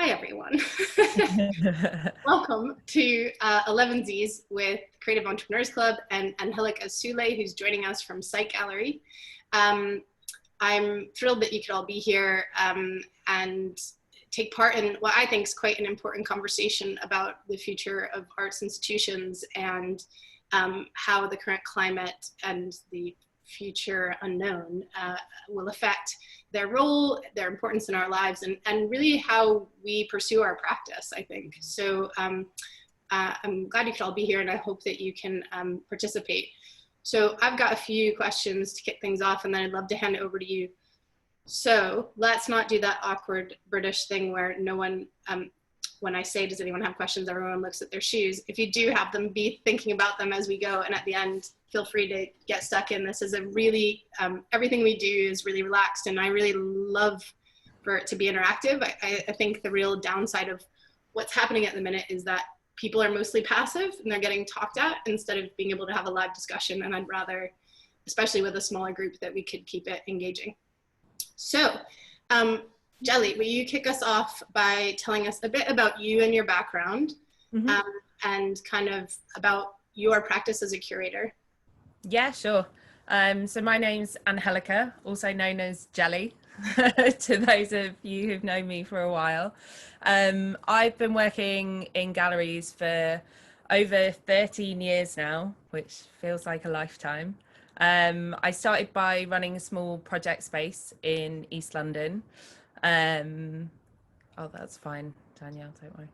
Hi, everyone. Welcome to Elevenses with Creative Entrepreneurs Club and Angelica Sule, who's joining us from Site Gallery. I'm thrilled that you could all be here and take part in what I think is quite an important conversation about the future of arts institutions and how the current climate and the future unknown will affect their role, their importance in our lives, and really how we pursue our practice, I think. So I'm glad you could all be here, and I hope that you can participate. So I've got a few questions to kick things off, and then I'd love to hand it over to you. So let's not do that awkward British thing where no one, when I say, does anyone have questions, everyone looks at their shoes. If you do have them, be thinking about them as we go, and at the end, feel free to get stuck in. This is a really, everything we do is really relaxed, and I really love for it to be interactive. I think the real downside of what's happening at the minute is that people are mostly passive and they're getting talked at instead of being able to have a live discussion, and I'd rather, especially with a smaller group, that we could keep it engaging. So, Jelly, will you kick us off by telling us a bit about you and your background, and kind of about your practice as a curator? Yeah, sure. So my name's Angelica, also known as Jelly, to those of you who've known me for a while. I've been working in galleries for over 13 years now, which feels like a lifetime. I started by running a small project space in East London. Oh, that's fine, Danielle, don't worry.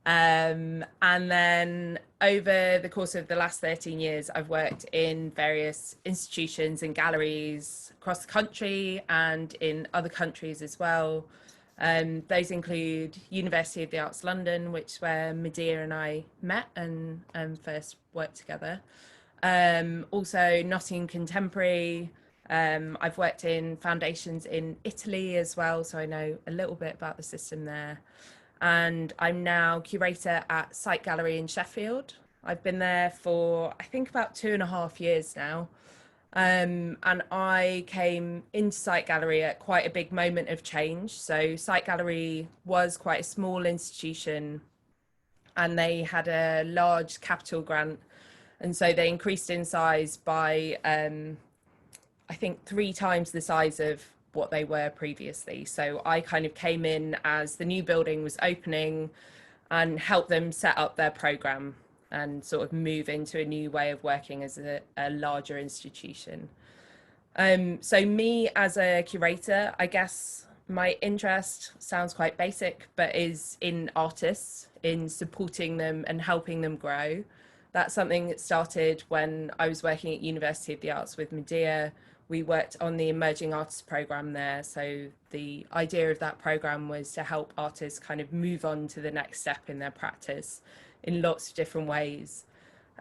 And then over the course of the last 13 years, I've worked in various institutions and galleries across the country and in other countries as well. Those include University of the Arts London, which is where Medea and I met and first worked together. Also Nottingham Contemporary. I've worked in foundations in Italy as well, so I know a little bit about the system there. And I'm now curator at Site Gallery in Sheffield. I've been there for, I think, about 2.5 years now. And I came into Site Gallery at quite a big moment of change. So Site Gallery was quite a small institution and they had a large capital grant. And so they increased in size by, I think, 3 times the size of what they were previously. So I kind of came in as the new building was opening and helped them set up their program and sort of move into a new way of working as a larger institution. So me as a curator, I guess my interest sounds quite basic, but is in artists, in supporting them and helping them grow. That's something that started when I was working at University of the Arts with Medea. We worked on the Emerging Artists program there. So the idea of that program was to help artists kind of move on to the next step in their practice in lots of different ways.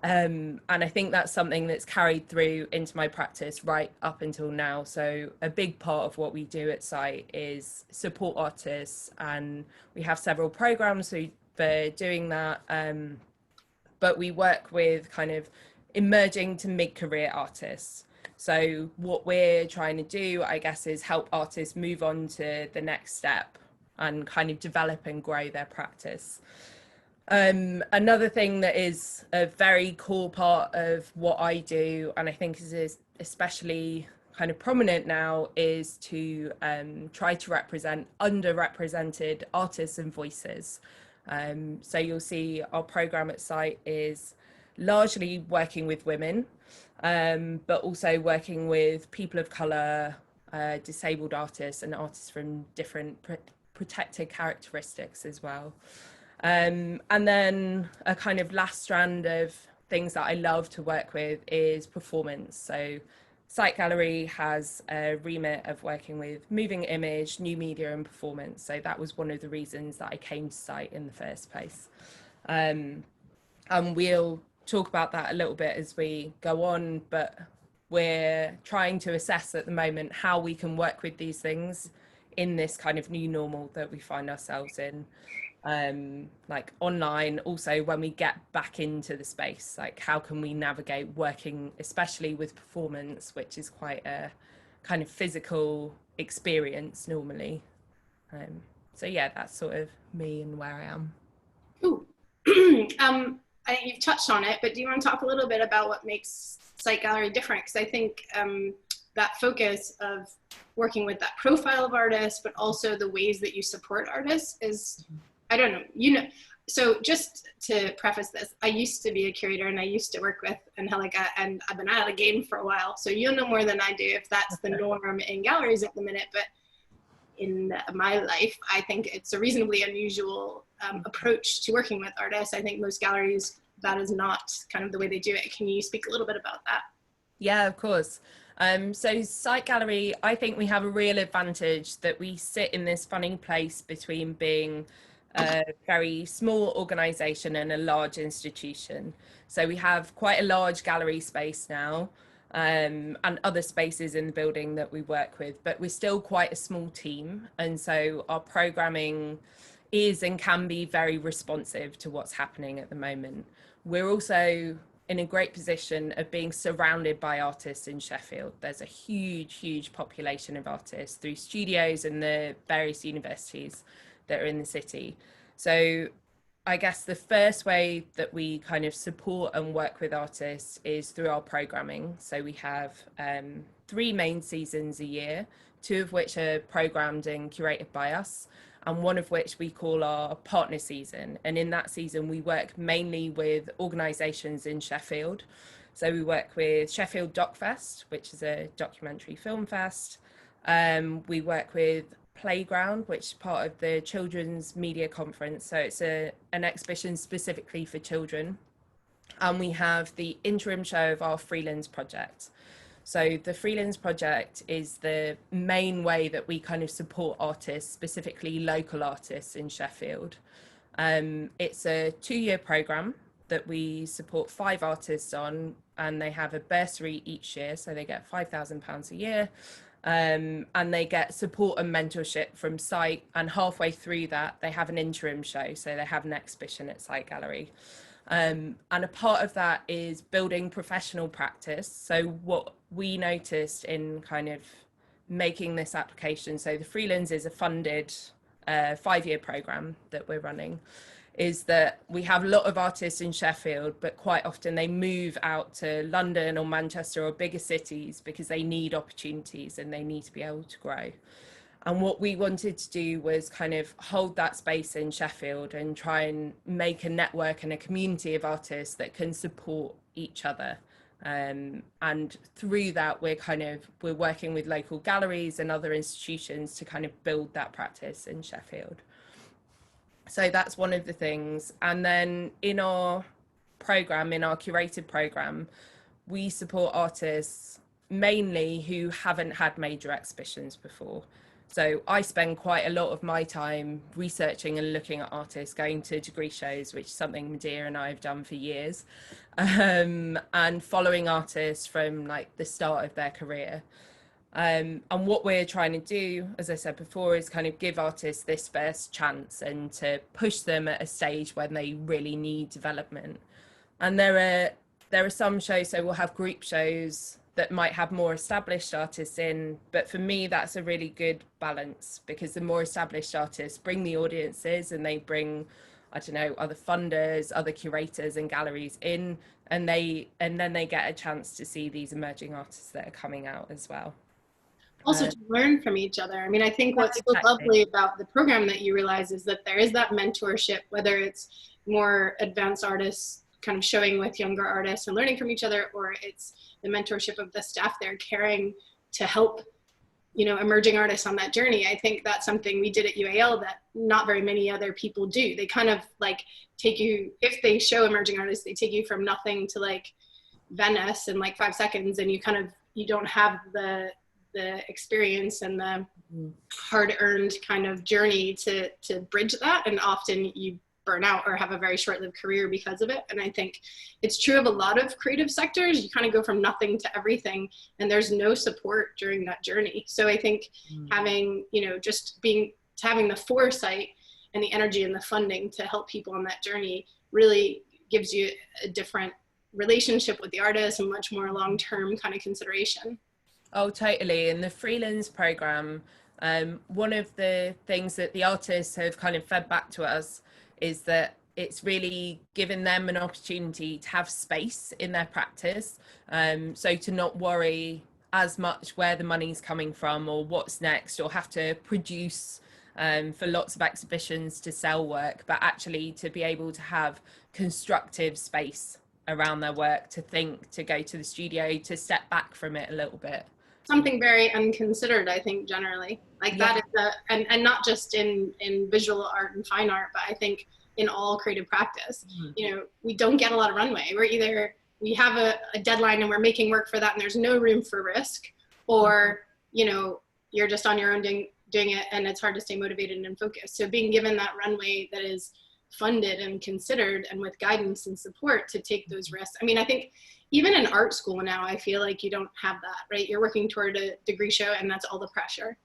And I think that's something that's carried through into my practice right up until now. So a big part of what we do at Site is support artists, and we have several programs for doing that. But we work with kind of emerging to mid-career artists. So what we're trying to do, I guess, is help artists move on to the next step and kind of develop and grow their practice. Another thing that is a very core part of what I do, and I think is especially kind of prominent now, is to try to represent underrepresented artists and voices. So you'll see our program at Site is largely working with women, but also working with people of colour, disabled artists and artists from different protected characteristics as well. And then a kind of last strand of things that I love to work with is performance. So Site Gallery has a remit of working with moving image, new media and performance. So that was one of the reasons that I came to Site in the first place. And we'll talk about that a little bit as we go on, but we're trying to assess at the moment how we can work with these things in this kind of new normal that we find ourselves in. Like online, also when we get back into the space, like how can we navigate working, especially with performance, which is quite a kind of physical experience normally. So yeah, that's sort of me and where I am. Ooh. I think you've touched on it, but do you want to talk a little bit about what makes Site Gallery different? Because I think that focus of working with that profile of artists, but also the ways that you support artists is, I don't know, you know. So just to preface this, I used to be a curator and I used to work with Angelica, and I've been out of the game for a while. So you'll know more than I do if that's the norm in galleries at the minute. But in my life, I think it's a reasonably unusual approach to working with artists. I think most galleries, that is not kind of the way they do it. Can you speak a little bit about that? Yeah, of course. So Site Gallery, I think we have a real advantage that we sit in this funny place between being a very small organisation and a large institution. So we have quite a large gallery space now, and other spaces in the building that we work with, but we're still quite a small team. And so our programming is and can be very responsive to what's happening at the moment. We're also in a great position of being surrounded by artists in Sheffield. There's a huge population of artists through studios and the various universities that are in the city. So I guess the first way that we kind of support and work with artists is through our programming. So we have 3 main seasons a year, 2 of which are programmed and curated by us, and one of which we call our partner season. And in that season, we work mainly with organisations in Sheffield. So we work with Sheffield Doc Fest, which is a documentary film fest. We work with Playground, which is part of the Children's Media Conference. So it's an exhibition specifically for children. And we have the interim show of our Freelands project. So the Freelands project is the main way that we kind of support artists, specifically local artists in Sheffield. It's a 2-year programme that we support 5 artists on, and they have a bursary each year, so they get £5,000 a year. And they get support and mentorship from Site, and halfway through that they have an interim show, so they have an exhibition at Site Gallery. And a part of that is building professional practice. So what we noticed in kind of making this application, so the Freelands is a funded 5-year programme that we're running, is that we have a lot of artists in Sheffield, but quite often they move out to London or Manchester or bigger cities because they need opportunities and they need to be able to grow. And what we wanted to do was kind of hold that space in Sheffield and try and make a network and a community of artists that can support each other. And through that, we're working with local galleries and other institutions to kind of build that practice in Sheffield. So that's one of the things. And then in our program, in our curated program, we support artists mainly who haven't had major exhibitions before. So I spend quite a lot of my time researching and looking at artists, going to degree shows, which is something Medea and I have done for years, and following artists from like the start of their career. And what we're trying to do, as I said before, is kind of give artists this first chance and to push them at a stage when they really need development. And there are some shows, so we'll have group shows that might have more established artists in, but for me that's a really good balance, because the more established artists bring the audiences and they bring, I don't know, other funders, other curators and galleries in, and then they get a chance to see these emerging artists that are coming out as well. Also to learn from each other. I mean, I think what's so lovely about the program that you realize is that there is that mentorship, whether it's more advanced artists kind of showing with younger artists and learning from each other, or it's the mentorship of the staff there caring to help, you know, emerging artists on that journey. I think that's something we did at UAL that not very many other people do. They kind of like take you, if they show emerging artists, they take you from nothing to like Venice in like 5 seconds, and you don't have the experience and the hard-earned kind of journey to bridge that, and often you burn out or have a very short-lived career because of it. And I think it's true of a lot of creative sectors. You kind of go from nothing to everything, and there's no support during that journey. So I think having, you know, having the foresight and the energy and the funding to help people on that journey really gives you a different relationship with the artist and much more long-term kind of consideration. Oh, totally. In the Freelands program, One of the things that the artists have kind of fed back to us is that it's really given them an opportunity to have space in their practice. So to not worry as much where the money's coming from or what's next, or have to produce for lots of exhibitions to sell work, but actually to be able to have constructive space around their work, to think, to go to the studio, to step back from it a little bit. Something very unconsidered, I think, generally. Like that is and not just in visual art and fine art, but I think in all creative practice. You know, we don't get a lot of runway. We're either, we have a deadline and we're making work for that and there's no room for risk, or, you know, you're just on your own doing it and it's hard to stay motivated and focused. So being given that runway that is funded and considered and with guidance and support to take those risks. I mean, I think even in art school now, I feel like you don't have that, right? You're working toward a degree show and that's all the pressure.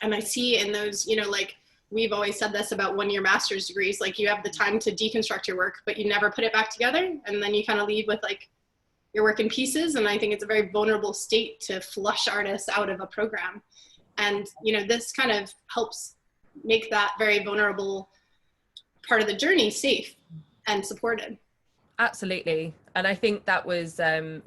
And I see in those, you know, like we've always said this about one-year master's degrees, like you have the time to deconstruct your work, but you never put it back together. And then you kind of leave with like your work in pieces. And I think it's a very vulnerable state to flush artists out of a program. And, you know, this kind of helps make that very vulnerable part of the journey safe and supported. Absolutely. And I think that was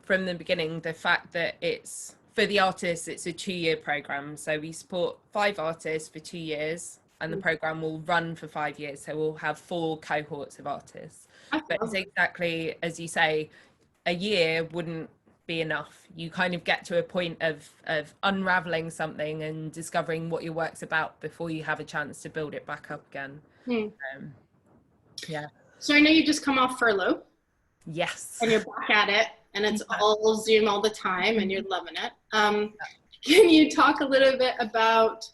from the beginning, the fact that it's, for the artists, it's a 2-year program. So we support 5 artists for 2 years and the program will run for 5 years. So we'll have 4 cohorts of artists. But it's exactly as you say, a year wouldn't be enough. You kind of get to a point of unraveling something and discovering what your work's about before you have a chance to build it back up again. Yeah. So I know you just come off furlough. Yes. And you're back at it and it's all Zoom all the time and you're loving it. Can you talk a little bit about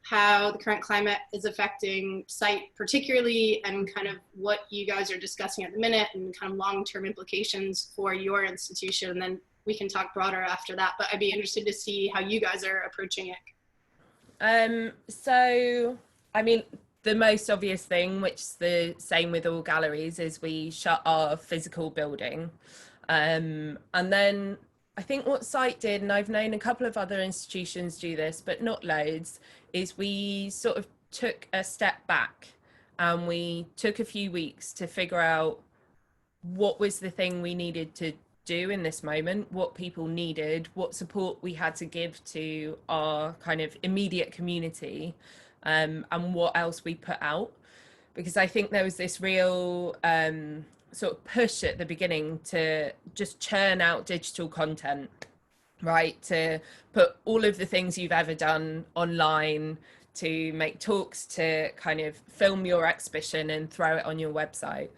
how the current climate is affecting Site particularly, and kind of what you guys are discussing at the minute and kind of long-term implications for your institution? And then we can talk broader after that, but I'd be interested to see how you guys are approaching it. So, I mean, the most obvious thing, which is the same with all galleries, is we shut our physical building. And then I think what Site did, and I've known a couple of other institutions do this, but not loads, is we sort of took a step back and we took a few weeks to figure out what was the thing we needed to do in this moment, what people needed, what support we had to give to our kind of immediate community, and what else we put out. Because I think there was this real sort of push at the beginning to just churn out digital content, right? To put all of the things you've ever done online, to make talks, to kind of film your exhibition and throw it on your website.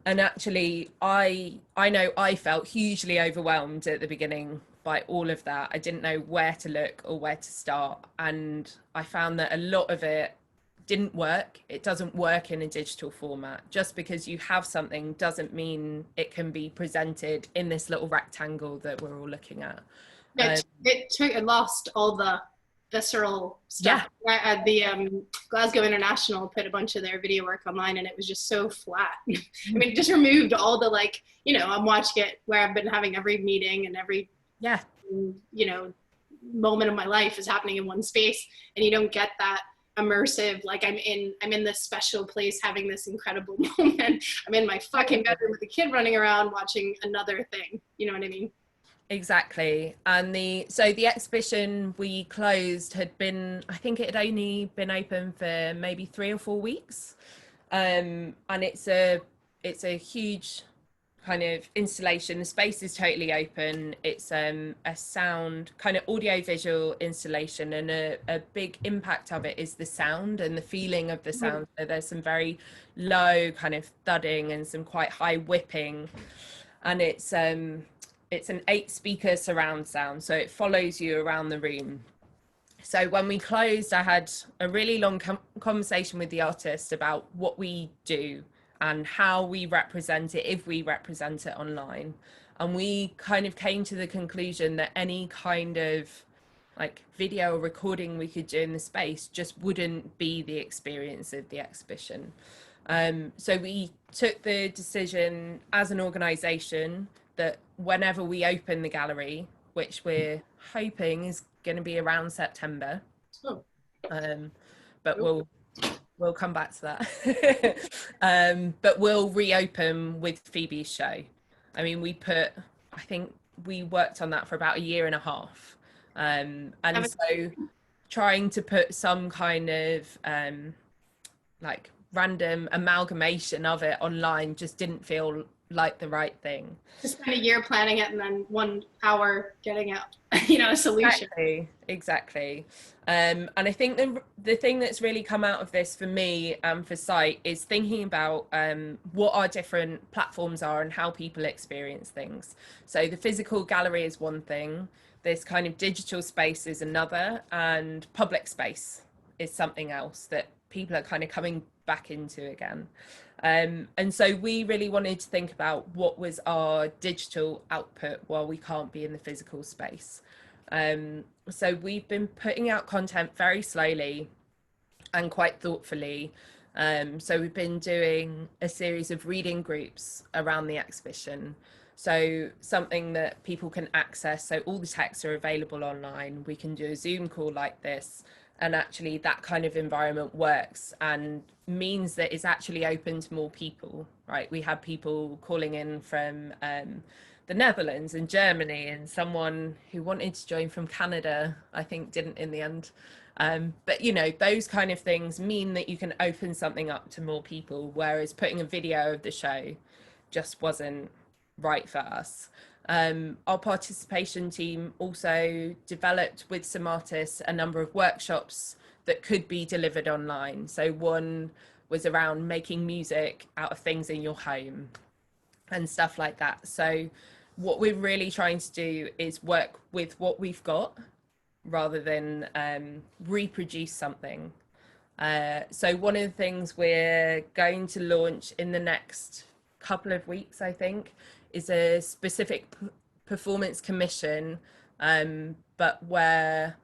And actually, I know I felt hugely overwhelmed at the beginning by all of that. I didn't know where to look or where to start. And I found that a lot of it didn't work. It doesn't work in a digital format. Just because you have something doesn't mean it can be presented in this little rectangle that we're all looking at. It lost all the visceral stuff. Yeah. The Glasgow International put a bunch of their video work online and it was just so flat. I mean, it just removed all the, like, you know, I'm watching it where I've been having every meeting and every, you know, moment of my life is happening in one space, and you don't get that immersive, like I'm in this special place having this incredible moment. I'm in my fucking bedroom with a kid running around watching another thing. You know what I mean? Exactly. And the exhibition we closed had been, I think it had only been open for maybe 3 or 4 weeks. And it's a huge kind of installation. The space is totally open. It's a sound kind of audio visual installation, and a big impact of it is the sound and the feeling of the sound. So there's some very low kind of thudding and some quite high whipping, and it's an 8-speaker surround sound, so it follows you around the room. So when we closed, I had a really long conversation with the artist about what we do and how we represent it, if we represent it online. And we kind of came to the conclusion that any kind of like video recording we could do in the space just wouldn't be the experience of the exhibition. So we took the decision as an organisation that whenever we open the gallery, which we're hoping is going to be around September, But we'll come back to that. But we'll reopen with Phoebe's show. I mean, I think we worked on that for about 1.5 years. And so trying to put some kind of like random amalgamation of it online just didn't feel like the right thing. Just spend 1 year planning it and then 1 hour getting out, a solution. Exactly. And I think the thing that's really come out of this for me and for Site is thinking about what our different platforms are and how people experience things. So the physical gallery is one thing, this kind of digital space is another, and public space is something else that people are kind of coming back into again. And so we really wanted to think about what was our digital output while we can't be in the physical space. So we've been putting out content very slowly and quite thoughtfully. So we've been doing a series of reading groups around the exhibition. So something that people can access. So all the texts are available online. We can do a Zoom call like this. And actually that kind of environment works and means that it's actually open to more people, right? We had people calling in from the Netherlands and Germany, and someone who wanted to join from Canada, I think didn't in the end. But those kind of things mean that you can open something up to more people, whereas putting a video of the show just wasn't right for us. Our participation team also developed with some artists a number of workshops that could be delivered online. So one was around making music out of things in your home and stuff like that. So what we're really trying to do is work with what we've got rather than reproduce something. So one of the things we're going to launch in the next couple of weeks, I think, is a specific performance commission, but where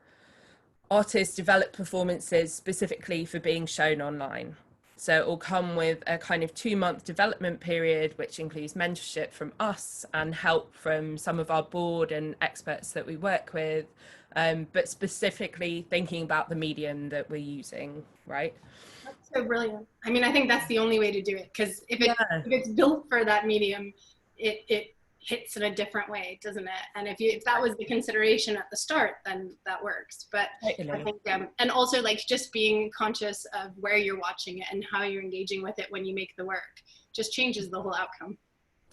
artists develop performances specifically for being shown online. So it will come with a kind of 2-month development period, which includes mentorship from us and help from some of our board and experts that we work with, but specifically thinking about the medium that we're using, right? That's so brilliant. I mean, I think that's the only way to do it, because if it's built for that medium, it hits in a different way, doesn't it? And if that was the consideration at the start, then that works. But totally. I think and also like just being conscious of where you're watching it and how you're engaging with it when you make the work just changes the whole outcome.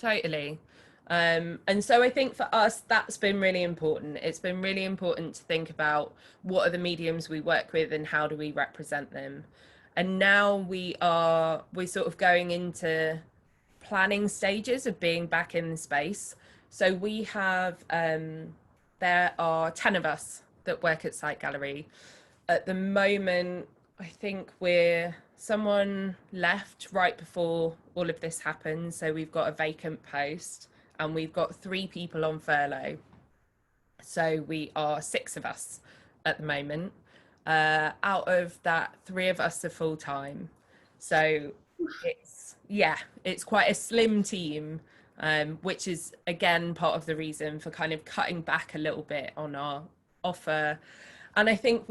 Totally. And so I think for us that's been really important. It's been really important to think about what are the mediums we work with and how do we represent them. And now we're sort of going into planning stages of being back in the space. So we have there are 10 of us that work at Site Gallery at the moment. I think someone left right before all of this happened, so we've got a vacant post and we've got 3 people on furlough, so we are 6 of us at the moment. Out of that, 3 of us are full-time, so it's quite a slim team, which is again part of the reason for kind of cutting back a little bit on our offer. And I think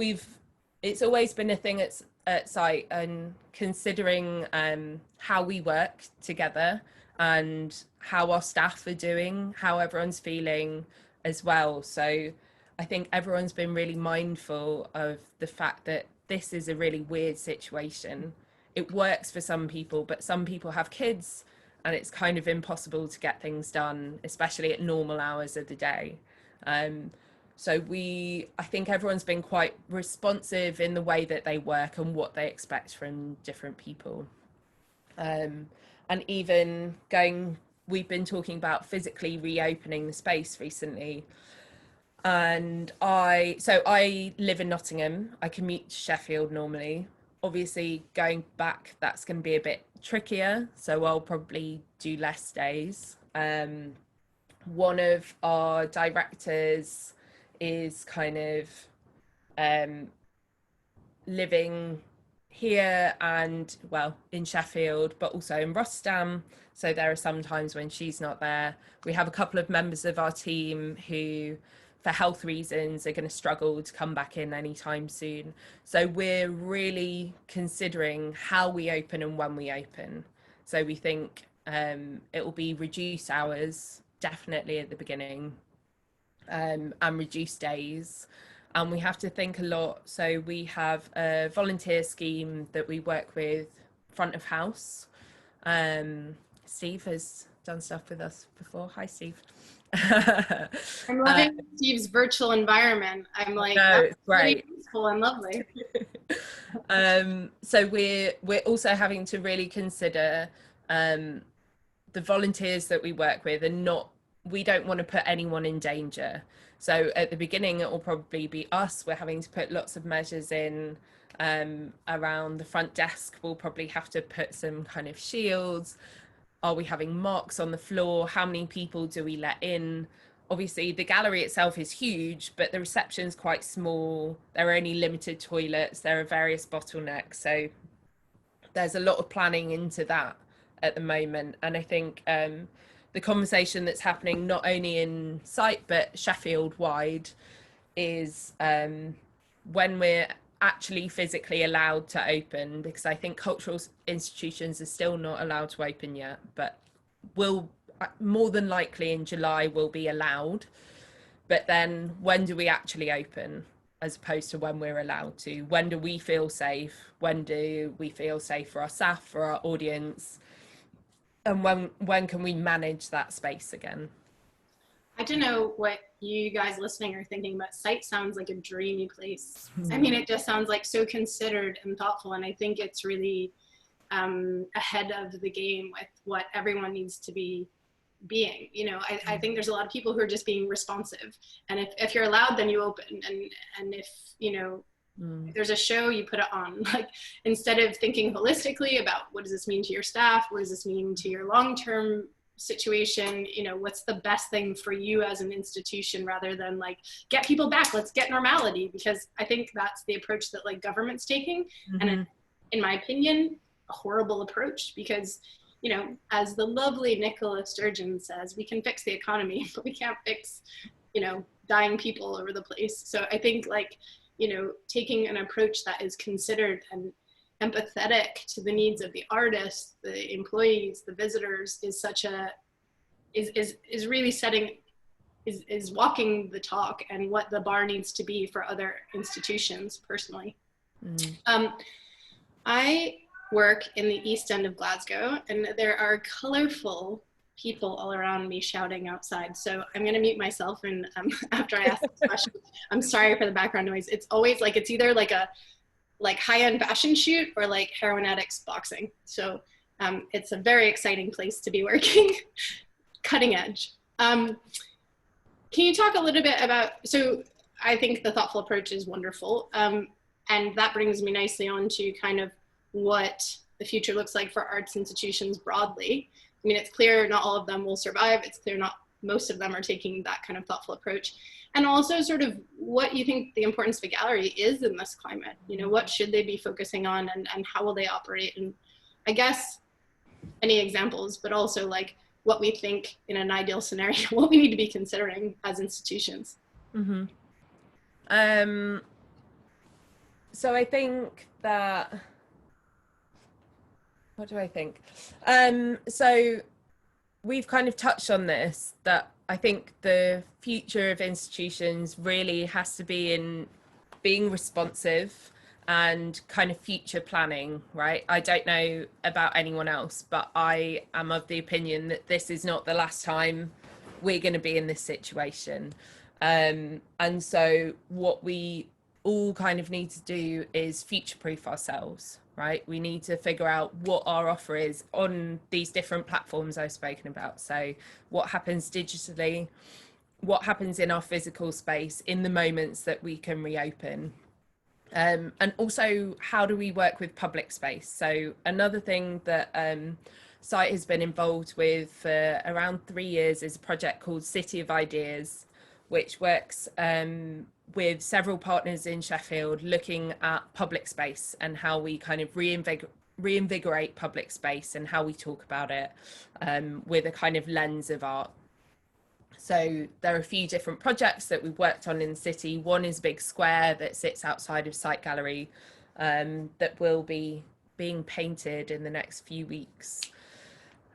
it's always been a thing at Site, and considering how we work together and how our staff are doing, how everyone's feeling as well. So I think everyone's been really mindful of the fact that this is a really weird situation. It works for some people, but some people have kids and it's kind of impossible to get things done, especially at normal hours of the day. So I think everyone's been quite responsive in the way that they work and what they expect from different people. And even we've been talking about physically reopening the space recently. And I live in Nottingham. I commute to Sheffield normally. Obviously going back, that's going to be a bit trickier, so I'll probably do less days. One of our directors is kind of living here and in Sheffield, but also in Rotterdam, so there are some times when she's not there. We have a couple of members of our team who for health reasons, are going to struggle to come back in anytime soon. So we're really considering how we open and when we open. So we think it will be reduced hours, definitely at the beginning, and reduced days. And we have to think a lot. So we have a volunteer scheme that we work with front of house. Steve has done stuff with us before. Hi, Steve. I'm loving Steve's virtual environment. I'm like, no, that's it's great. really peaceful and lovely. So we're also having to really consider the volunteers that we work with, and we don't want to put anyone in danger. So at the beginning, it will probably be us. We're having to put lots of measures in around the front desk. We'll probably have to put some kind of shields. Are we having marks on the floor? How many people do we let in? Obviously, the gallery itself is huge, but the reception's quite small. There are only limited toilets. There are various bottlenecks. So there's a lot of planning into that at the moment. And I think the conversation that's happening not only in Site, but Sheffield wide, is when we're actually physically allowed to open, because I think cultural institutions are still not allowed to open yet, but will more than likely in July will be allowed. But then when do we actually open, as opposed to when we're allowed to? When do we feel safe? When do we feel safe for our staff, for our audience? And when can we manage that space again? I don't know what you guys listening are thinking, but Site sounds like a dreamy place. I mean, it just sounds like so considered and thoughtful, and I think it's really ahead of the game with what everyone needs to be being. You know, I think there's a lot of people who are just being responsive, and if you're allowed, then you open, and if, you know, if there's a show, you put it on. Like, instead of thinking holistically about what does this mean to your staff, what does this mean to your long-term situation, you know, what's the best thing for you as an institution, rather than like, get people back, let's get normality, because I think that's the approach that like government's taking. And in my opinion, a horrible approach, because, you know, as the lovely Nicola Sturgeon says, we can fix the economy, but we can't fix, you know, dying people all over the place. So I think, like, you know, taking an approach that is considered and empathetic to the needs of the artists, the employees, the visitors, is such a, is really setting, is walking the talk, and what the bar needs to be for other institutions, personally. I work in the East End of Glasgow, and there are colorful people all around me shouting outside. So I'm going to mute myself, and after I ask this question, I'm sorry for the background noise. It's always like, it's either like a high-end fashion shoot or like heroin addicts boxing. So it's a very exciting place to be working, cutting edge. Can you talk a little bit about, so I think the thoughtful approach is wonderful. And that brings me nicely on to kind of what the future looks like for arts institutions broadly. I mean, it's clear not all of them will survive. It's clear not most of them are taking that kind of thoughtful approach. And also sort of what you think the importance of a gallery is in this climate. You know, what should they be focusing on, and how will they operate? And I guess any examples, but also like what we think in an ideal scenario, what we need to be considering as institutions. So I think that, what do I think? So we've kind of touched on this, that I think the future of institutions really has to be in being responsive and kind of future planning, right? I don't know about anyone else, but I am of the opinion that this is not the last time we're going to be in this situation. And so what we all kind of need to do is future-proof ourselves, right? We need to figure out what our offer is on these different platforms I've spoken about. So what happens digitally, what happens in our physical space in the moments that we can reopen. And also, how do we work with public space? So another thing that Site has been involved with for around 3 years is a project called City of Ideas, which works with several partners in Sheffield, looking at public space and how we kind of reinvigorate public space and how we talk about it with a kind of lens of art. So there are a few different projects that we've worked on in the city. One is a big square that sits outside of Site Gallery that will be being painted in the next few weeks.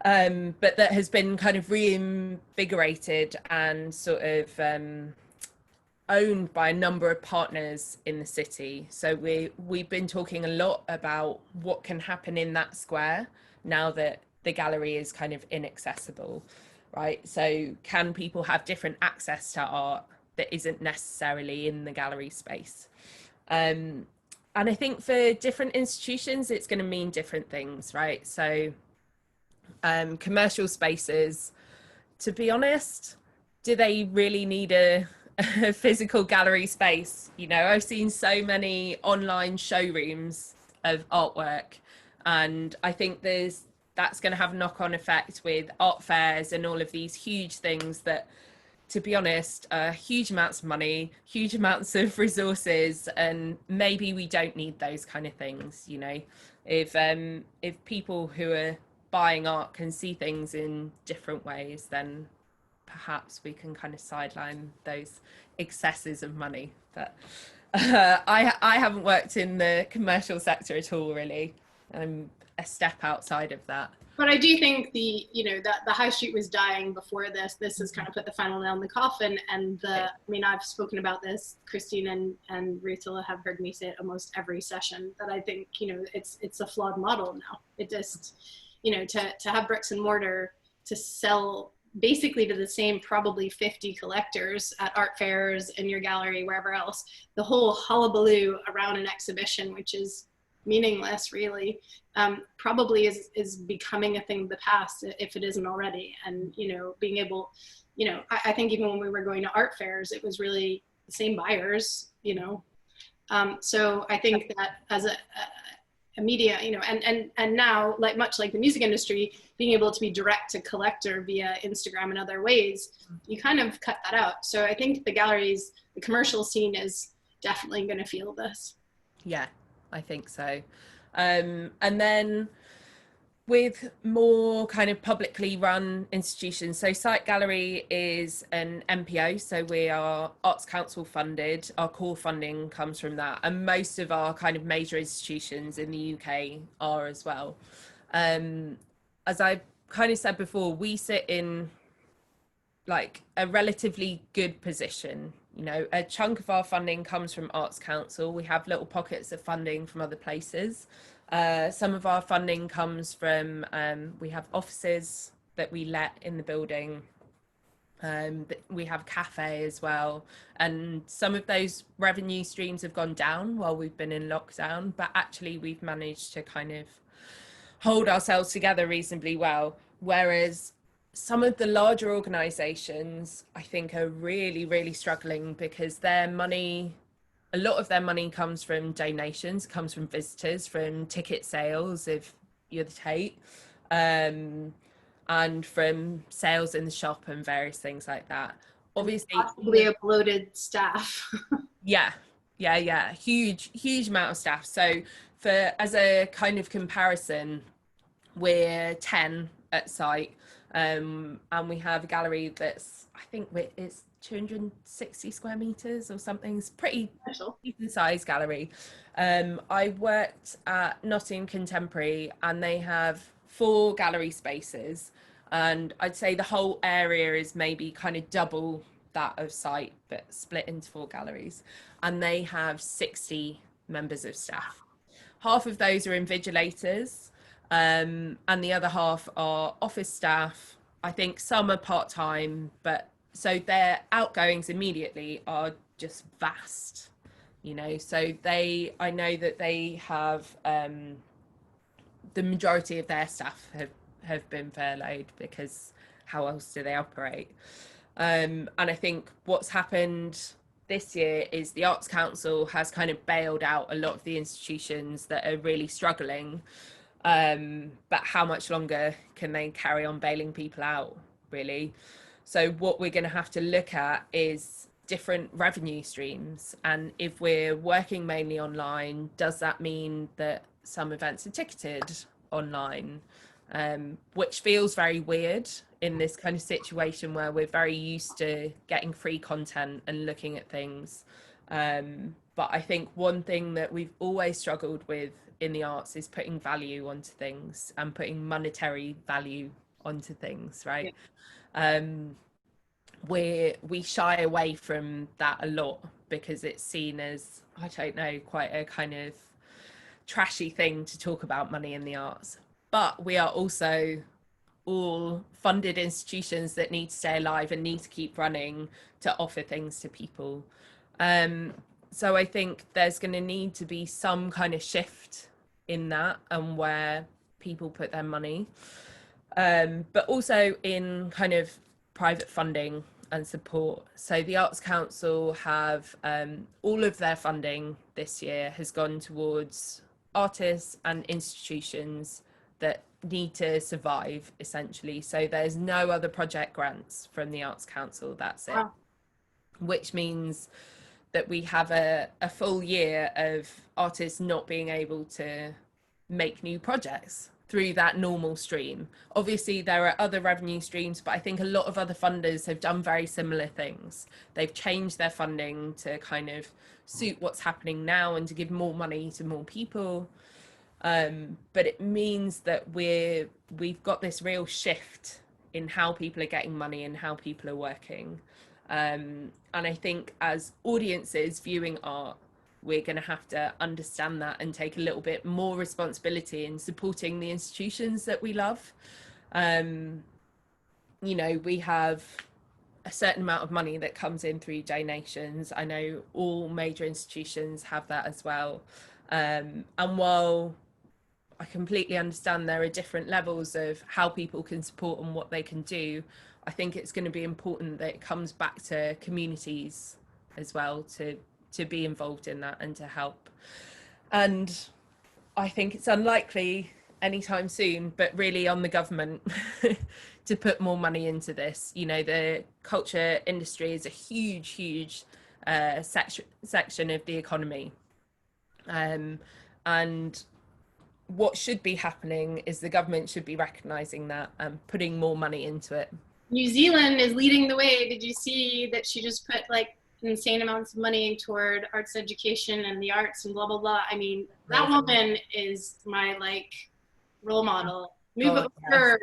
But that has been kind of reinvigorated and sort of owned by a number of partners in the city. So we've been talking a lot about what can happen in that square now that the gallery is kind of inaccessible, right? So can people have different access to art that isn't necessarily in the gallery space? And I think for different institutions, it's going to mean different things, right? So commercial spaces, to be honest, do they really need a physical gallery space? You know, I've seen so many online showrooms of artwork, and I think that's going to have a knock-on effect with art fairs and all of these huge things that, to be honest, huge amounts of money, huge amounts of resources, and maybe we don't need those kind of things. You know, if people who are buying art can see things in different ways, then perhaps we can kind of sideline those excesses of money. But I haven't worked in the commercial sector at all, really. I'm a step outside of that. But I do think the high street was dying before this. This has kind of put the final nail in the coffin. And I mean, I've spoken about this. Christine and Rita have heard me say it almost every session, that I think, you know, it's a flawed model now. It just, you know, to have bricks and mortar to sell basically to the same probably 50 collectors at art fairs, in your gallery, wherever else, the whole hullabaloo around an exhibition, which is meaningless really, probably is becoming a thing of the past, if it isn't already. And, you know, being able, you know, I think even when we were going to art fairs, it was really the same buyers, you know. So I think that as a media, you know, and now, like much like the music industry, being able to be direct to collector via Instagram and other ways, you kind of cut that out. So I think the commercial scene is definitely going to feel this. Yeah, I think so. And then with more kind of publicly run institutions, so Site Gallery is an MPO, so we are Arts Council funded. Our core funding comes from that, and most of our kind of major institutions in the UK are as well. As I kind of said before, we sit in like a relatively good position. You know, a chunk of our funding comes from Arts Council. We have little pockets of funding from other places. Some of our funding comes from, we have offices that we let in the building. We have a cafe as well. And some of those revenue streams have gone down while we've been in lockdown, but actually we've managed to kind of hold ourselves together reasonably well. Whereas some of the larger organizations, I think, are really, really struggling because their money, a lot of their money comes from donations, comes from visitors, from ticket sales, if you're the Tate, and from sales in the shop and various things like that. Obviously, possibly a bloated staff. yeah, huge amount of staff. So as a kind of comparison, we're 10 at Site. And we have a gallery that's, I think it's 260 square meters or something. It's pretty decent sized gallery. I worked at Nottingham Contemporary, and they have 4 gallery spaces, and I'd say the whole area is maybe kind of double that of Site, but split into 4 galleries, and they have 60 members of staff. Half of those are invigilators, and the other half are office staff. I think some are part-time, but so their outgoings immediately are just vast, you know. So I know that they have, the majority of their staff have been furloughed, because how else do they operate? And I think what's happened this year is the Arts Council has kind of bailed out a lot of the institutions that are really struggling. But how much longer can they carry on bailing people out, really? So what we're going to have to look at is different revenue streams. And if we're working mainly online, does that mean that some events are ticketed online? which feels very weird in this kind of situation where we're very used to getting free content and looking at things. But I think one thing that we've always struggled with in the arts is putting value onto things and putting monetary value onto things, right? Yeah. We shy away from that a lot because it's seen as, I don't know, quite a kind of trashy thing to talk about money in the arts. But we are also all funded institutions that need to stay alive and need to keep running to offer things to people. So I think there's going to need to be some kind of shift in that and where people put their money, but also in kind of private funding and support. So the Arts Council have all of their funding this year has gone towards artists and institutions that need to survive, essentially. So there's no other project grants from the Arts Council, that's it. Wow. Which means that we have a full year of artists not being able to make new projects through that normal stream. Obviously there are other revenue streams, but I think a lot of other funders have done very similar things. They've changed their funding to kind of suit what's happening now and to give more money to more people. But it means that we've got this real shift in how people are getting money and how people are working. And I think as audiences viewing art, we're going to have to understand that and take a little bit more responsibility in supporting the institutions that we love. You know, we have a certain amount of money that comes in through donations. I know all major institutions have that as well. And while I completely understand there are different levels of how people can support and what they can do, I think it's going to be important that it comes back to communities as well to be involved in that and to help. And I think it's unlikely anytime soon, but really on the government to put more money into this. You know, the culture industry is a huge section of the economy. And what should be happening is the government should be recognising that and putting more money into it. New Zealand is leading the way. Did you see that she just put like insane amounts of money toward arts education and the arts and blah, blah, blah. I mean, that woman is my like role model. Move over,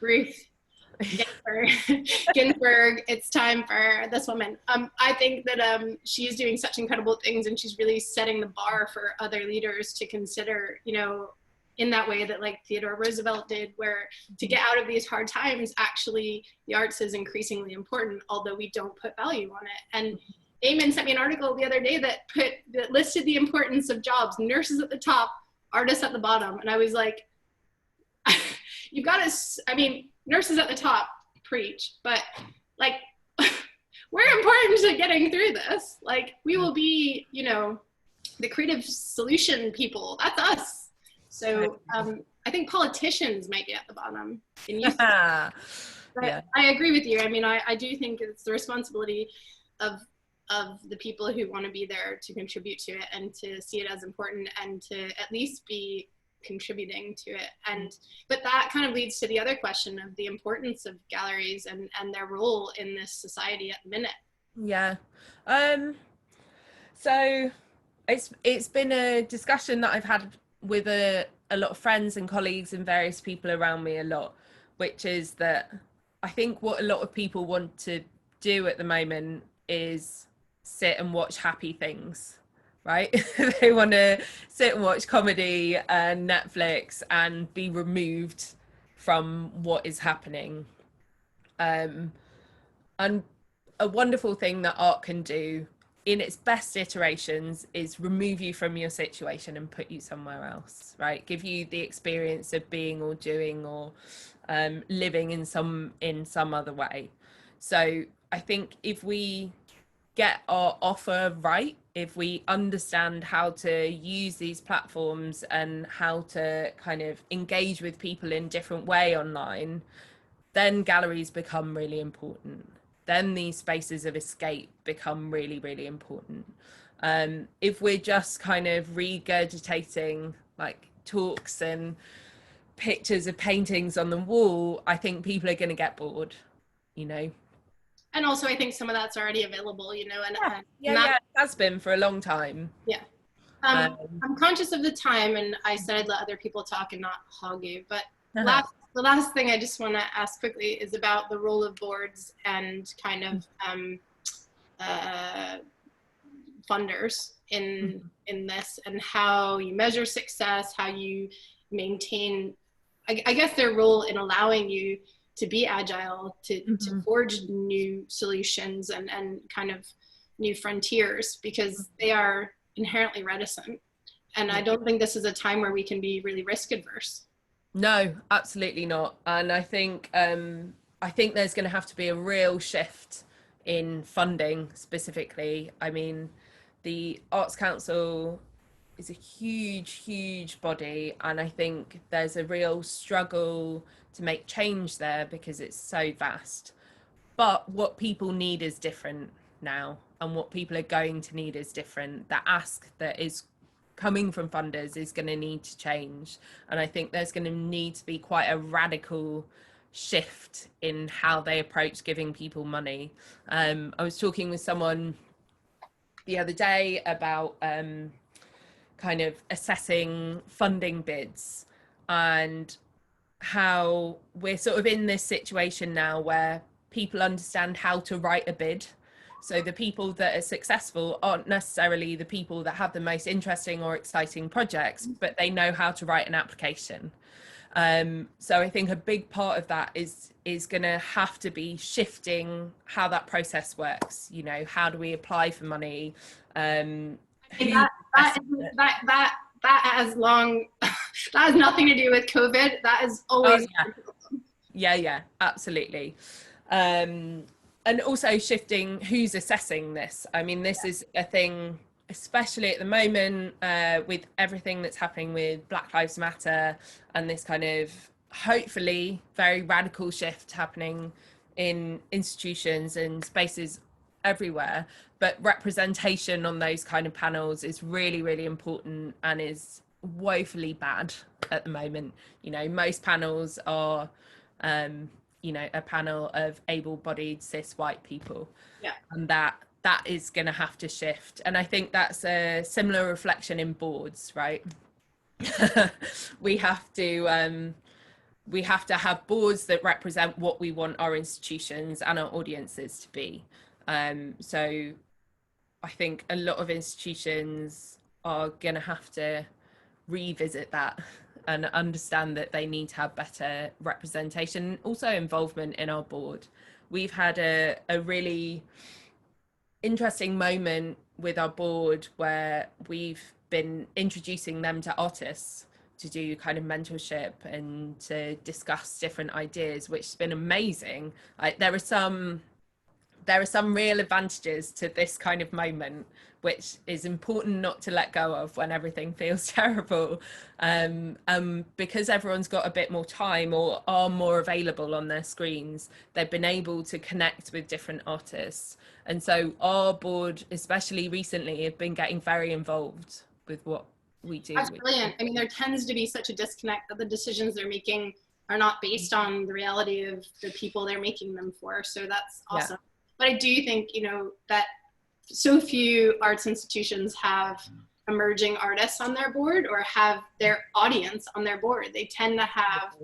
Ruth Ginsburg. It's time for this woman. I think that she's doing such incredible things and she's really setting the bar for other leaders to consider, you know, in that way that like Theodore Roosevelt did, where to get out of these hard times, actually the arts is increasingly important, although we don't put value on it. And Eamon sent me an article the other day that listed the importance of jobs, nurses at the top, artists at the bottom. And I was like, you've got to, I mean, nurses at the top, preach, but like, we're important to getting through this. Like we will be, you know, the creative solution people, that's us. So I think politicians might be at the bottom. But yeah. I agree with you. I mean, I do think it's the responsibility of the people who want to be there to contribute to it and to see it as important and to at least be contributing to it. But that kind of leads to the other question of the importance of galleries and their role in this society at the minute. Yeah. So it's been a discussion that I've had with a lot of friends and colleagues and various people around me a lot, which is that I think what a lot of people want to do at the moment is sit and watch happy things, right? They want to sit and watch comedy and Netflix and be removed from what is happening. And a wonderful thing that art can do in its best iterations is remove you from your situation and put you somewhere else, right? Give you the experience of being or doing or living in some other way. So I think if we get our offer right, if we understand how to use these platforms and how to kind of engage with people in different way online, then galleries become really important. Then these spaces of escape become really, really important. If we're just kind of regurgitating like talks and pictures of paintings on the wall, I think people are going to get bored, you know. And also I think some of that's already available, you know, and it has been for a long time. Yeah. I'm conscious of the time, and I said I'd let other people talk and not hog you, but the last thing I just want to ask quickly is about the role of boards and kind of funders in this, and how you measure success, how you maintain, I guess, their role in allowing you to be agile, to forge new solutions and kind of new frontiers, because they are inherently reticent. And I don't think this is a time where we can be really risk adverse. No, absolutely not. And I think there's going to have to be a real shift in funding specifically. I mean, the Arts Council is a huge body, and I think there's a real struggle to make change there because it's so vast. But what people need is different now, and what people are going to need is different. The ask that is coming from funders is going to need to change, and I think there's going to need to be quite a radical shift in how they approach giving people money. I was talking with someone the other day about kind of assessing funding bids, and how we're sort of in this situation now where people understand how to write a bid. So the people that are successful aren't necessarily the people that have the most interesting or exciting projects, but they know how to write an application. So I think a big part of that is going to have to be shifting how that process works. You know, how do we apply for money? That has long, that has nothing to do with COVID. That is always. Yeah, absolutely. And also shifting who's assessing this. I mean, this is a thing, especially at the moment, with everything that's happening with Black Lives Matter, and this kind of hopefully very radical shift happening in institutions and spaces everywhere. But representation on those kind of panels is really important, and is woefully bad at the moment. You know, most panels are you know, a panel of able-bodied cis white people, and that is going to have to shift. And I think that's a similar reflection in boards, right? we have to have boards that represent what we want our institutions and our audiences to be. So I think a lot of institutions are going to have to revisit that and understand that they need to have better representation, also involvement in our board. We've had a really interesting moment with our board where we've been introducing them to artists to do kind of mentorship and to discuss different ideas, which has been amazing. Like, there are some real advantages to this kind of moment, which is important not to let go of when everything feels terrible. Because everyone's got a bit more time, or are more available on their screens, they've been able to connect with different artists. And so our board, especially recently, have been getting very involved with what we do. That's brilliant. I mean, there tends to be such a disconnect that the decisions they're making are not based on the reality of the people they're making them for. So that's awesome. Yeah. But I do think, you know, that so few arts institutions have emerging artists on their board, or have their audience on their board. They tend to have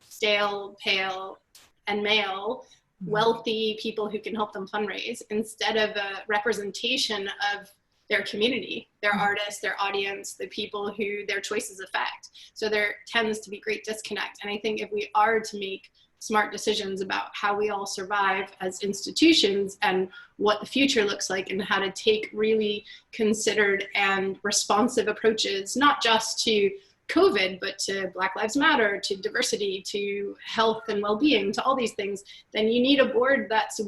stale, pale, and male, wealthy people who can help them fundraise, instead of a representation of their community, their artists, their audience, the people who their choices affect. So there tends to be great disconnect. And I think if we are to make smart decisions about how we all survive as institutions, and what the future looks like, and how to take really considered and responsive approaches, not just to COVID, but to Black Lives Matter, to diversity, to health and well-being, to all these things, then you need a board that's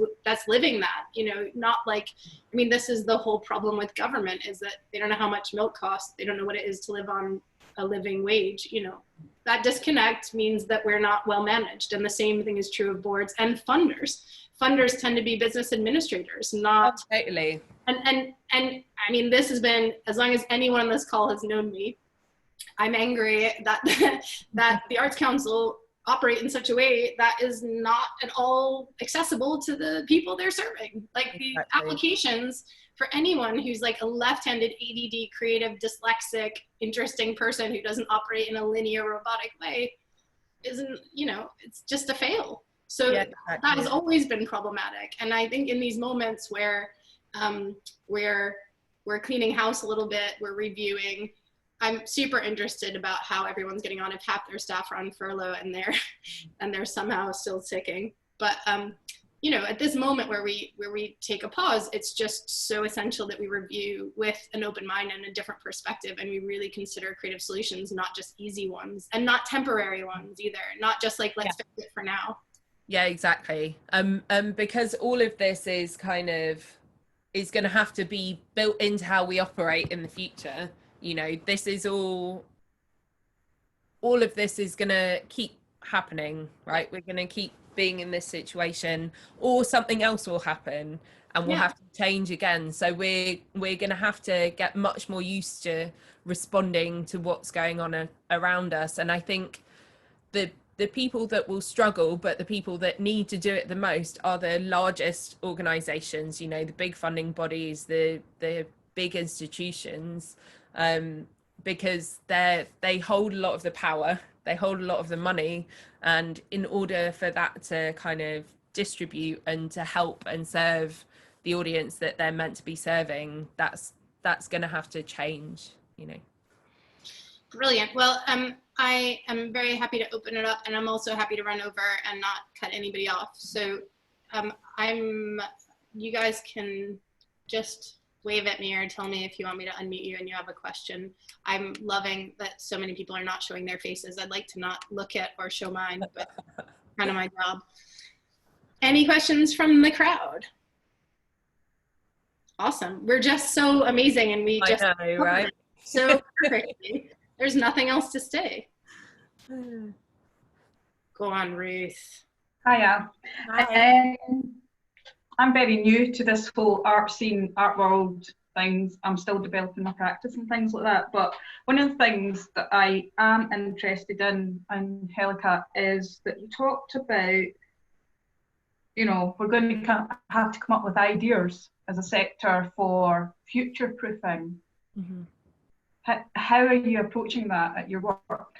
living that, you know, not like, I mean, this is the whole problem with government, is that they don't know how much milk costs. They don't know what it is to live on a living wage, you know. That disconnect means that we're not well managed. And the same thing is true of boards and funders. Funders tend to be business administrators, not. Oh, totally. And I mean, this has been, as long as anyone on this call has known me, I'm angry that that the Arts Council operate in such a way that is not at all accessible to the people they're serving. Like the applications for anyone who's like a left-handed ADD, creative, dyslexic, interesting person who doesn't operate in a linear robotic way isn't, you know, it's just a fail. So that has always been problematic. And I think in these moments where we're cleaning house a little bit, we're reviewing, I'm super interested about how everyone's getting on if half their staff are on furlough and they're somehow still ticking. But you know, at this moment where we take a pause, it's just so essential that we review with an open mind and a different perspective, and we really consider creative solutions, not just easy ones and not temporary ones either, not just like let's fix it for now. Yeah, exactly. Because all of this is kind of is going to have to be built into how we operate in the future. You know, this is all of this is going to keep happening, right? We're going to keep being in this situation, or something else will happen and we'll have to change again. So we're going to have to get much more used to responding to what's going on around us. And I think the people that will struggle, but the people that need to do it the most are the largest organizations, you know, the big funding bodies, the big institutions, because they hold a lot of the power, they hold a lot of the money, and in order for that to kind of distribute and to help and serve the audience that they're meant to be serving, that's going to have to change, you know. Brilliant. Well, I am very happy to open it up, and I'm also happy to run over and not cut anybody off. So you guys can just wave at me or tell me if you want me to unmute you and you have a question. I'm loving that so many people are not showing their faces. I'd like to not look at or show mine, but kind of my job. Any questions from the crowd? Awesome. We're just so amazing, and we just know, right? So perfectly. There's nothing else to say. Go on, Ruth. Hiya. Hi. I'm very new to this whole art scene, art world things. I'm still developing my practice and things like that. But one of the things that I am interested in, Angelica, is that you talked about, you know, we're going to have to come up with ideas as a sector for future-proofing. Mm-hmm. How are you approaching that at your work?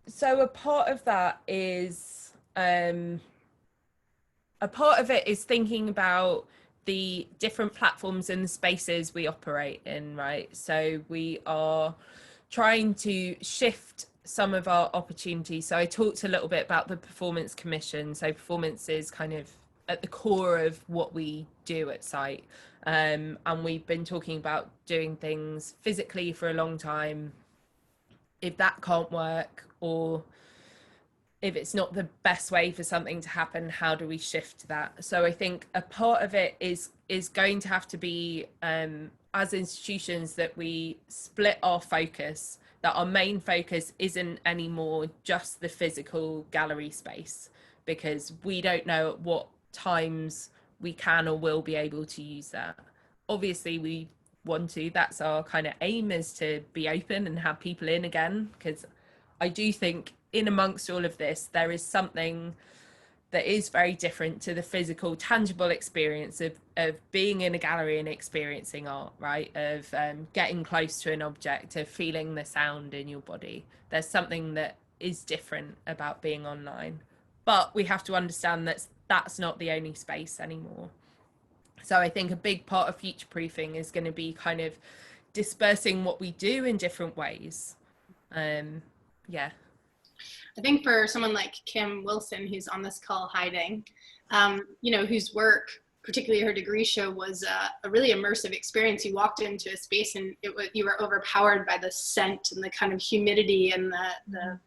So a part of that is thinking about the different platforms and the spaces we operate in, right? So we are trying to shift some of our opportunities. So I talked a little bit about the Performance Commission. So performance is kind of at the core of what we do at Site. And we've been talking about doing things physically for a long time. If that can't work, or if it's not the best way for something to happen, how do we shift that? So I think a part of it is going to have to be, as institutions, that we split our focus, that our main focus isn't anymore just the physical gallery space, because we don't know at what times we can or will be able to use that. Obviously we want to, that's our kind of aim, is to be open and have people in again, because I do think in amongst all of this there is something that is very different to the physical, tangible experience of being in a gallery and experiencing art, right? Of getting close to an object, of feeling the sound in your body. There's something that is different about being online, but we have to understand that that's not the only space anymore. So I think a big part of future proofing is going to be kind of dispersing what we do in different ways. Yeah. I think for someone like Kim Wilson, who's on this call hiding, you know, whose work, particularly her degree show, was a really immersive experience. You walked into a space and you were overpowered by the scent and the kind of humidity and the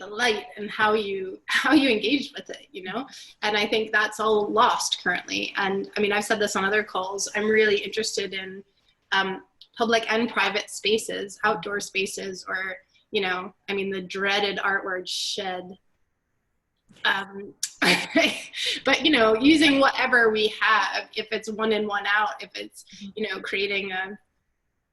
light and how you engaged with it, you know? And I think that's all lost currently. And I mean, I've said this on other calls, I'm really interested in public and private spaces, outdoor spaces, or, you know, I mean, the dreaded art word shed. But, you know, using whatever we have, if it's one in, one out, if it's, you know, creating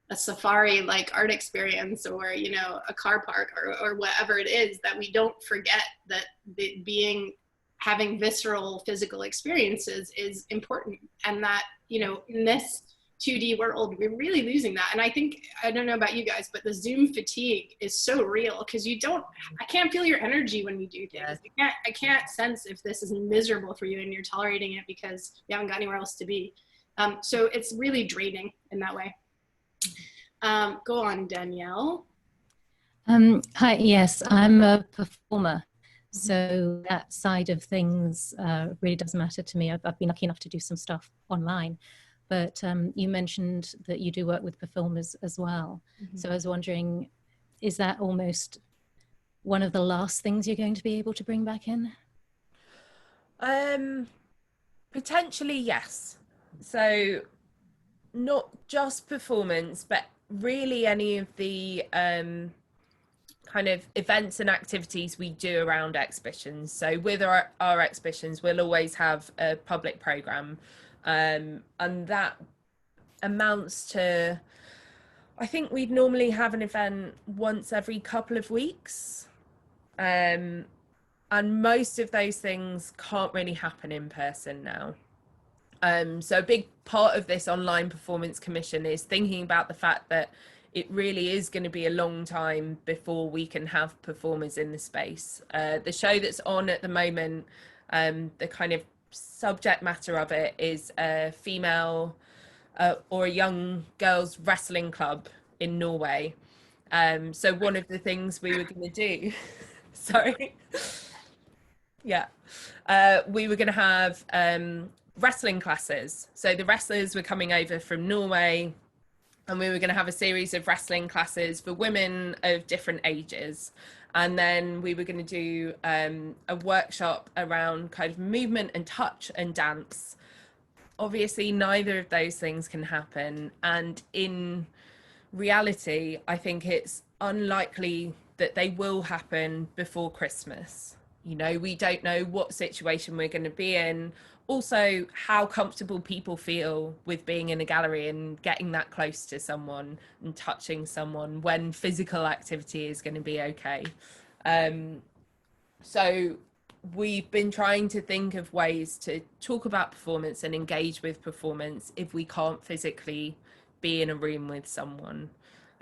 a safari like art experience, or, you know, a car park, or whatever it is, that we don't forget that having visceral physical experiences is important, and that, you know, in this 2D world, we're really losing that. And I think, I don't know about you guys, but the Zoom fatigue is so real, because I can't feel your energy when you do things. I can't sense if this is miserable for you and you're tolerating it because you haven't got anywhere else to be. So it's really draining in that way. Go on, Danielle. Hi, yes, I'm a performer. So that side of things really does matter to me. I've been lucky enough to do some stuff online, but you mentioned that you do work with performers as well. So I was wondering, is that almost one of the last things you're going to be able to bring back in? Potentially, yes. So not just performance, but really any of the kind of events and activities we do around exhibitions. So with our exhibitions, we'll always have a public programme, and that amounts to, I think we'd normally have an event once every couple of weeks, and most of those things can't really happen in person now. So a big part of this online performance commission is thinking about the fact that it really is going to be a long time before we can have performers in the space. The show that's on at the moment, the kind of subject matter of it is a female or a young girls wrestling club in Norway. So one of the things we were going to do, sorry, we were going to have wrestling classes. So the wrestlers were coming over from Norway, and we were going to have a series of wrestling classes for women of different ages. And then we were going to do a workshop around kind of movement and touch and dance. Obviously, neither of those things can happen. And in reality, I think it's unlikely that they will happen before Christmas. You know, we don't know what situation we're going to be in. Also, how comfortable people feel with being in a gallery and getting that close to someone and touching someone when physical activity is going to be okay. So we've been trying to think of ways to talk about performance and engage with performance if we can't physically be in a room with someone.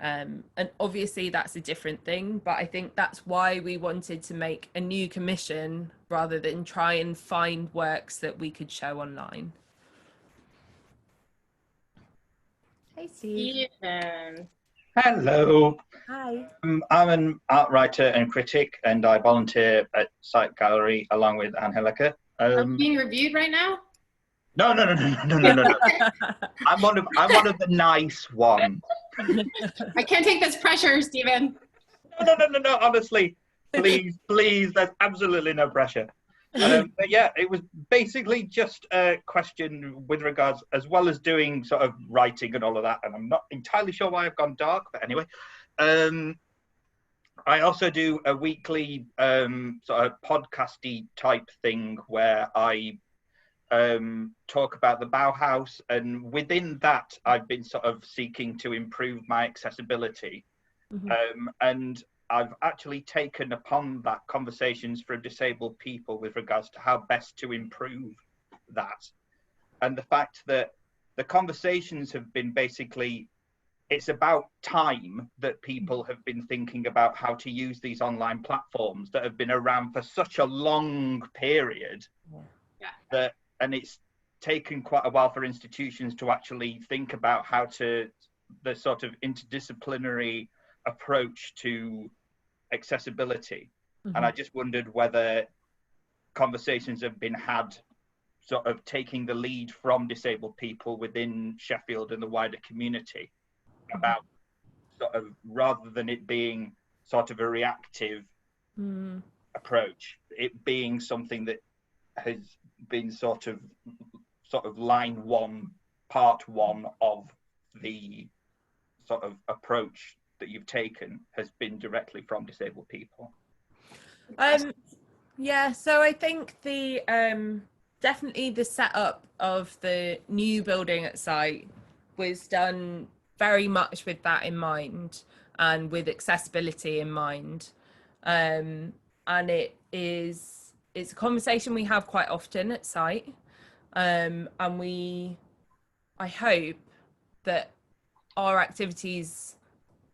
And obviously that's a different thing, but I think that's why we wanted to make a new commission rather than try and find works that we could show online. Hey, Steve. Stephen. Hello. Hi. I'm an art writer and critic, and I volunteer at Site Gallery along with Angelica. I'm being reviewed right now? No. I'm one of the nice ones. I can't take this pressure, Stephen. No. Honestly, please. There's absolutely no pressure. But yeah, it was basically just a question with regards, as well as doing sort of writing and all of that. And I'm not entirely sure why I've gone dark, but anyway. I also do a weekly sort of podcasty type thing where I talk about the Bauhaus, and within that I've been sort of seeking to improve my accessibility. And I've actually taken upon that conversations from disabled people with regards to how best to improve that. And the fact that the conversations have been basically, it's about time that people have been thinking about how to use these online platforms that have been around for such a long period. That, and it's taken quite a while for institutions to actually think about how to, the sort of interdisciplinary approach to accessibility. And I just wondered whether conversations have been had sort of taking the lead from disabled people within Sheffield and the wider community about sort of, rather than it being sort of a reactive approach, it being something that has been sort of line one, part one of the sort of approach that you've taken has been directly from disabled people. Yeah, so I think the definitely the setup of the new building at Site was done very much with that in mind and with accessibility in mind. And it's a conversation we have quite often at Site. And I hope that our activities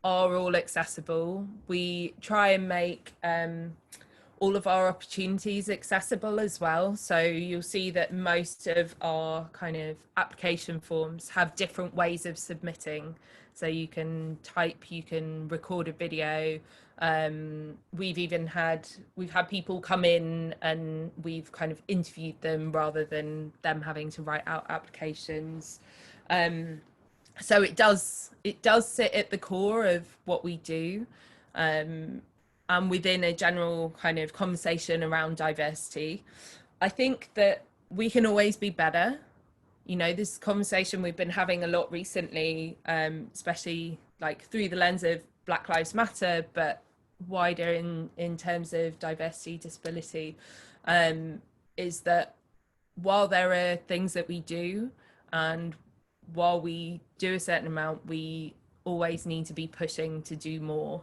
are all accessible. We try and make all of our opportunities accessible as well. So you'll see that most of our kind of application forms have different ways of submitting. So you can type, you can record a video. We've had people come in and we've kind of interviewed them rather than them having to write out applications. So it does sit at the core of what we do. And within a general kind of conversation around diversity, I think that we can always be better. You know, this conversation we've been having a lot recently, especially like through the lens of Black Lives Matter, but wider in terms of diversity, disability, is that while there are things that we do, and while we do a certain amount, we always need to be pushing to do more.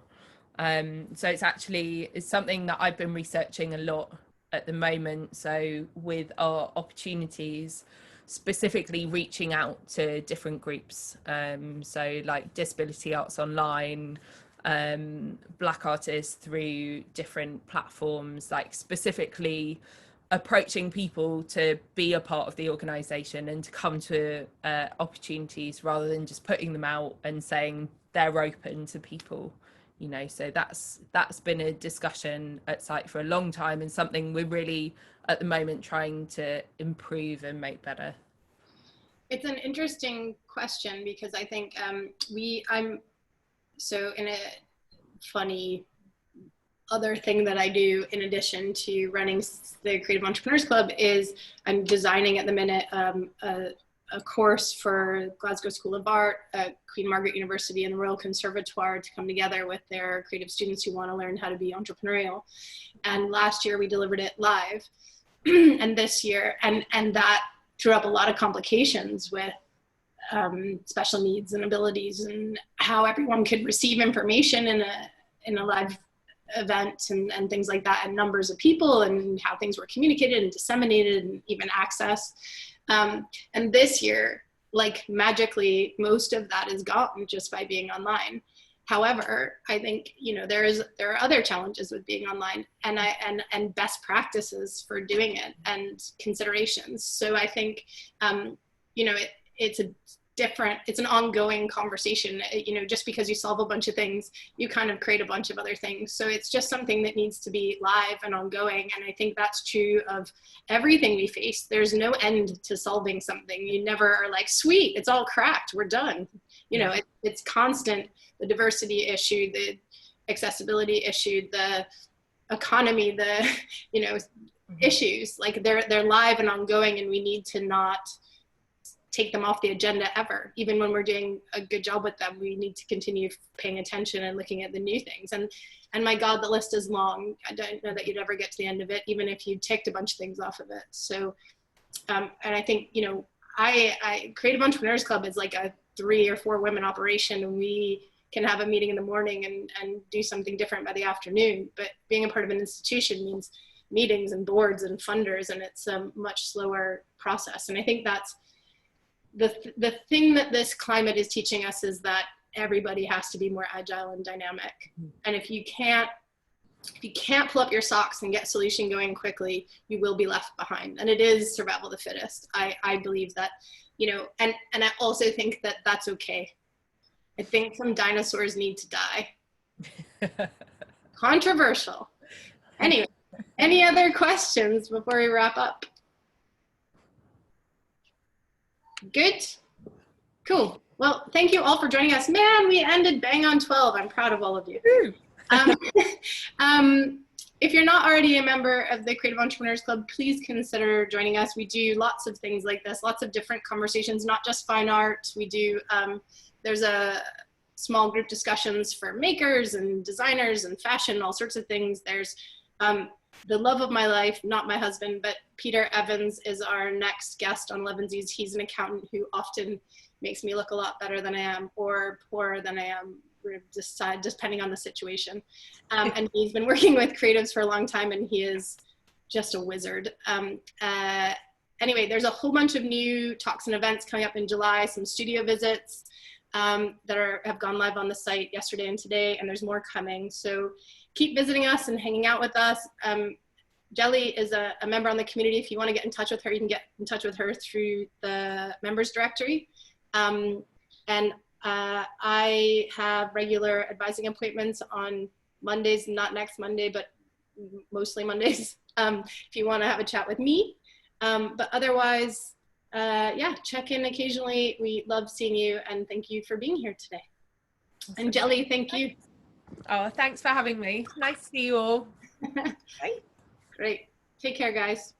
So it's something that I've been researching a lot at the moment. So with our opportunities, specifically reaching out to different groups. So like Disability Arts Online, Black artists through different platforms, like specifically approaching people to be a part of the organisation and to come to opportunities rather than just putting them out and saying they're open to people. You know, so that's been a discussion at Site for a long time and something we're really at the moment trying to improve and make better. It's an interesting question because I think so in a funny other thing that I do in addition to running the Creative Entrepreneurs Club is I'm designing at the minute a course for Glasgow School of Art, Queen Margaret University and the Royal Conservatoire to come together with their creative students who want to learn how to be entrepreneurial. And last year we delivered it live and this year, and that threw up a lot of complications with special needs and abilities and how everyone could receive information in a live event and things like that, and numbers of people and how things were communicated and disseminated and even access. And this year, like magically, most of that is gone just by being online. However, I think, you know, there are other challenges with being online and best practices for doing it and considerations. So I think, you know, it's an ongoing conversation. You know, just because you solve a bunch of things, you kind of create a bunch of other things. So it's just something that needs to be live and ongoing. And I think that's true of everything we face. There's no end to solving something. You never are like, sweet, it's all cracked, we're done. You know, it's constant. The diversity issue, the accessibility issue, the economy, the, you know, issues, like they're live and ongoing, and we need to not take them off the agenda ever. Even when we're doing a good job with them, we need to continue paying attention and looking at the new things. And my God, the list is long. I don't know that you'd ever get to the end of it, even if you ticked a bunch of things off of it. So, and I think, you know, I Creative Entrepreneurs Club is like a 3 or 4 women operation, and we can have a meeting in the morning and do something different by the afternoon. But being a part of an institution means meetings and boards and funders, and it's a much slower process. And I think that's the thing that this climate is teaching us, is that everybody has to be more agile and dynamic. And if you can't pull up your socks and get a solution going quickly, you will be left behind. And it is survival of the fittest. I believe that, you know, and I also think that that's okay. I think some dinosaurs need to die. Controversial. Anyway, any other questions before we wrap up? Good? Cool. Well, thank you all for joining us. Man, we ended bang on 12. I'm proud of all of you. If you're not already a member of the Creative Entrepreneurs Club, please consider joining us. We do lots of things like this, lots of different conversations, not just fine art. We do, there's a small group discussions for makers and designers and fashion, all sorts of things. There's the love of my life, not my husband, but Peter Evans is our next guest on Elevenses. He's an accountant who often makes me look a lot better than I am or poorer than I am, just depending on the situation. And he's been working with creatives for a long time, and he is just a wizard. Anyway, there's a whole bunch of new talks and events coming up in July, some studio visits that have gone live on the site yesterday and today, and there's more coming. So keep visiting us and hanging out with us. Jelly is a member on the community. If you want to get in touch with her, you can get in touch with her through the members directory. And I have regular advising appointments on Mondays, not next Monday, but mostly Mondays, if you want to have a chat with me. But otherwise, yeah, check in occasionally. We love seeing you, and thank you for being here today. Awesome. And Jelly, thank you. Oh, thanks for having me. Nice to see you all. Great. Take care, guys.